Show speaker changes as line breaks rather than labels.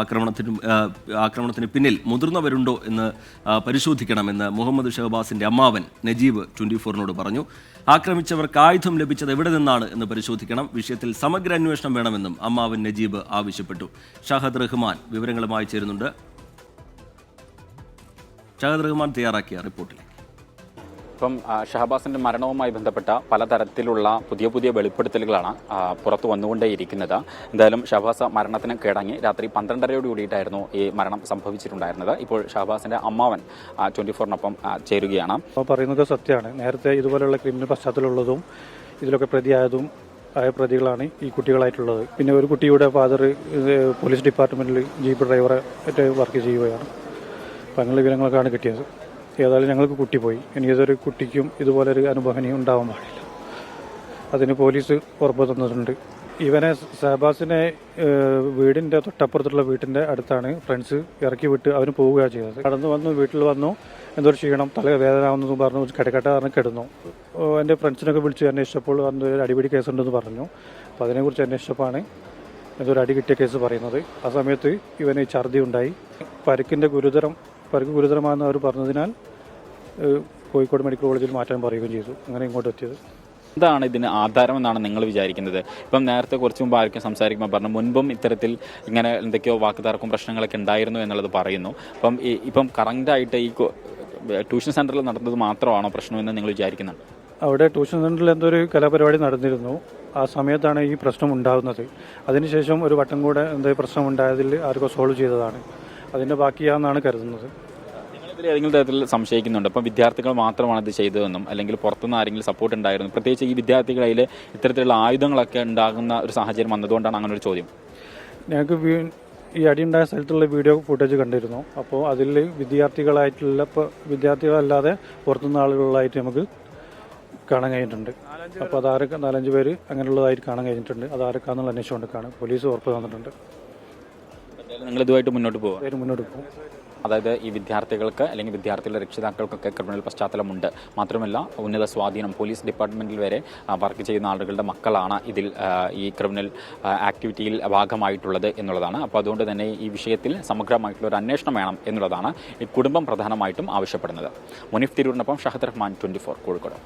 ആക്രമണത്തിന് പിന്നിൽ മുതിർന്നവരുണ്ടോ എന്ന് പരിശോധിക്കണമെന്ന് മുഹമ്മദ് ഷഹബാസിന്റെ അമ്മാവൻ നജീബ് 24-നോട് പറഞ്ഞു. ആക്രമിച്ചവർക്ക് ആയുധം ലഭിച്ചത് എവിടെ നിന്നാണ് എന്ന് പരിശോധിക്കണം. വിഷയത്തിൽ സമഗ്ര അന്വേഷണം വേണമെന്നും അമ്മാവൻ നജീബ് ആവശ്യപ്പെട്ടു. ഷഹദ് റഹ്മാൻ വിവരങ്ങളുമായി ചേരുന്നുണ്ട്. ഷഹദ് റഹ്മാൻ തയ്യാറാക്കിയ റിപ്പോർട്ടിലേക്ക്.
ഇപ്പം ഷഹബാസിന്റെ മരണവുമായി ബന്ധപ്പെട്ട പലതരത്തിലുള്ള പുതിയ വെളിപ്പെടുത്തലുകളാണ് പുറത്തു വന്നുകൊണ്ടേയിരിക്കുന്നത്. എന്തായാലും ഷഹബാസ് മരണത്തിന് കീഴടങ്ങി രാത്രി 12:30 കൂടിയിട്ടായിരുന്നു ഈ മരണം സംഭവിച്ചിട്ടുണ്ടായിരുന്നത്. ഇപ്പോൾ ഷഹബാസിന്റെ അമ്മാവൻ 24-നൊപ്പം ചേരുകയാണ്.
പറയുന്നത് സത്യമാണ്. നേരത്തെ ഇതുപോലെയുള്ള ക്രിമിനൽ പശ്ചാത്തലമുള്ളതും ഇതിലൊക്കെ പ്രതിയായതും ആയ പ്രതികളാണ് ഈ കുട്ടികളായിട്ടുള്ളത്. പിന്നെ ഒരു കുട്ടിയുടെ ഫാദർ പോലീസ് ഡിപ്പാർട്ട്മെന്റിൽ ജീപ്പ് ഡ്രൈവറായിട്ട് വർക്ക് ചെയ്യുകയാണ്. അപ്പം അങ്ങനെ വിവരങ്ങളൊക്കെയാണ് കിട്ടിയത്. ഏതായാലും ഞങ്ങൾക്ക് കുട്ടി പോയി. ഇനി ഏതൊരു കുട്ടിക്കും ഇതുപോലൊരു അനുഭവം ഉണ്ടാവാൻ പാടില്ല. അതിന് പോലീസ് ഉറപ്പ് തന്നിട്ടുണ്ട്. ഇവനെ ഷഹബാസിനെ വീടിൻ്റെ തൊട്ടപ്പുറത്തുള്ള വീട്ടിൻ്റെ അടുത്താണ് ഫ്രണ്ട്സ് ഇറക്കി വിട്ട് അവന് പോവുകയാണ് ചെയ്തത്. കടന്നു വന്നു, വീട്ടിൽ വന്നു, എന്തോ ക്ഷീണം, തല വേദനാവുന്നതും പറഞ്ഞു, കിടക്കട്ടെ കിടന്നു. എൻ്റെ ഫ്രണ്ട്സിനൊക്കെ വിളിച്ച് അന്വേഷിച്ചപ്പോൾ ഒരു അടിപിടി കേസുണ്ടെന്ന് പറഞ്ഞു. അപ്പോൾ അതിനെക്കുറിച്ച് അന്വേഷിച്ചപ്പോഴാണ് എന്തോ ഒരു അടി കിട്ടിയ കേസ് പറയുന്നത്. ആ സമയത്ത് ഇവന് ഛർദി ഉണ്ടായി. പരിക്ക് ഗുരുതരമാണെന്ന് അവർ പറഞ്ഞതിനാൽ കോഴിക്കോട് മെഡിക്കൽ കോളേജിൽ മാറ്റാൻ പറയുകയും ചെയ്തു. അങ്ങനെ ഇങ്ങോട്ട് എത്തിയത്.
എന്താണ് ഇതിന് ആധാരമെന്നാണ് നിങ്ങൾ വിചാരിക്കുന്നത്? ഇപ്പം നേരത്തെ കുറച്ച് മുമ്പ് ആർക്കും സംസാരിക്കുമ്പോൾ പറഞ്ഞു മുൻപും ഇത്തരത്തിൽ ഇങ്ങനെ എന്തൊക്കെയോ വാക്കുതർക്കും പ്രശ്നങ്ങളൊക്കെ ഉണ്ടായിരുന്നു എന്നുള്ളത് പറയുന്നു. ഇപ്പം കറക്റ്റായിട്ട് ഈ ട്യൂഷൻ സെൻ്ററിൽ നടന്നത് മാത്രമാണോ പ്രശ്നമെന്ന് നിങ്ങൾ വിചാരിക്കുന്നുണ്ട്?
അവിടെ ട്യൂഷൻ സെൻ്ററിൽ എന്തോ ഒരു കലാപരിപാടി നടന്നിരുന്നു. ആ സമയത്താണ് ഈ പ്രശ്നം ഉണ്ടാകുന്നത്. അതിനുശേഷം ഒരു വട്ടം കൂടെ എന്തോ പ്രശ്നം ഉണ്ടായതിൽ ആർക്കോ സോൾവ് ചെയ്തതാണ്. അതിൻ്റെ ബാക്കിയാണെന്നാണ് കരുതുന്നത്.
ഇതിൽ ഏതെങ്കിലും തരത്തിൽ സംശയിക്കുന്നുണ്ട്? അപ്പം വിദ്യാർത്ഥികൾ മാത്രമാണ് ഇത് ചെയ്തതെന്നും അല്ലെങ്കിൽ പുറത്തുനിന്ന് ആരെങ്കിലും സപ്പോർട്ട് ഉണ്ടായിരുന്നു? പ്രത്യേകിച്ച് ഈ വിദ്യാർത്ഥികളിൽ ഇത്തരത്തിലുള്ള ആയുധങ്ങളൊക്കെ ഉണ്ടാകുന്ന ഒരു സാഹചര്യം വന്നതുകൊണ്ടാണ് അങ്ങനെ ഒരു ചോദ്യം.
ഞങ്ങൾക്ക് ഈ അടിയുണ്ടായ സ്ഥലത്തുള്ള വീഡിയോ ഫുട്ടേജ് കണ്ടിരുന്നു. അപ്പോൾ അതിൽ വിദ്യാർത്ഥികളല്ലാതെ പുറത്തുനിന്ന് ആളുകളായിട്ട് നമുക്ക് കാണാൻ കഴിഞ്ഞിട്ടുണ്ട്. അപ്പോൾ അതാരൊക്കെ 4-5 പേര് അങ്ങനെയുള്ളതായിട്ട് കാണാൻ കഴിഞ്ഞിട്ടുണ്ട്. അതാരൊക്കെയാണെന്നുള്ള അന്വേഷണം കൊണ്ടിരിക്കുകയാണ്. പോലീസ് ഉറപ്പ് തന്നിട്ടുണ്ട്.
നിങ്ങൾ ഇതുമായിട്ട് മുന്നോട്ട് പോകും? അതായത് ഈ വിദ്യാർത്ഥികൾക്ക് അല്ലെങ്കിൽ വിദ്യാർത്ഥികളുടെ രക്ഷിതാക്കൾക്കൊക്കെ ക്രിമിനൽ പശ്ചാത്തലമുണ്ട്. മാത്രമല്ല ഉന്നത സ്വാധീനം പോലീസ് ഡിപ്പാർട്ട്മെൻറ്റിൽ വരെ വർക്ക് ചെയ്യുന്ന ആളുകളുടെ മക്കളാണ് ഇതിൽ ഈ ക്രിമിനൽ ആക്ടിവിറ്റിയിൽ ഭാഗമായിട്ടുള്ളത് എന്നുള്ളതാണ്. അപ്പോൾ അതുകൊണ്ട് തന്നെ ഈ വിഷയത്തിൽ സമഗ്രമായിട്ടുള്ള ഒരു അന്വേഷണം വേണം എന്നുള്ളതാണ് ഈ കുടുംബം പ്രധാനമായിട്ടും ആവശ്യപ്പെടുന്നത്. മുനീഫ് തിരൂരിനൊപ്പം ഷഹദ് റഹ്മാൻ, 24 കോഴിക്കോട്.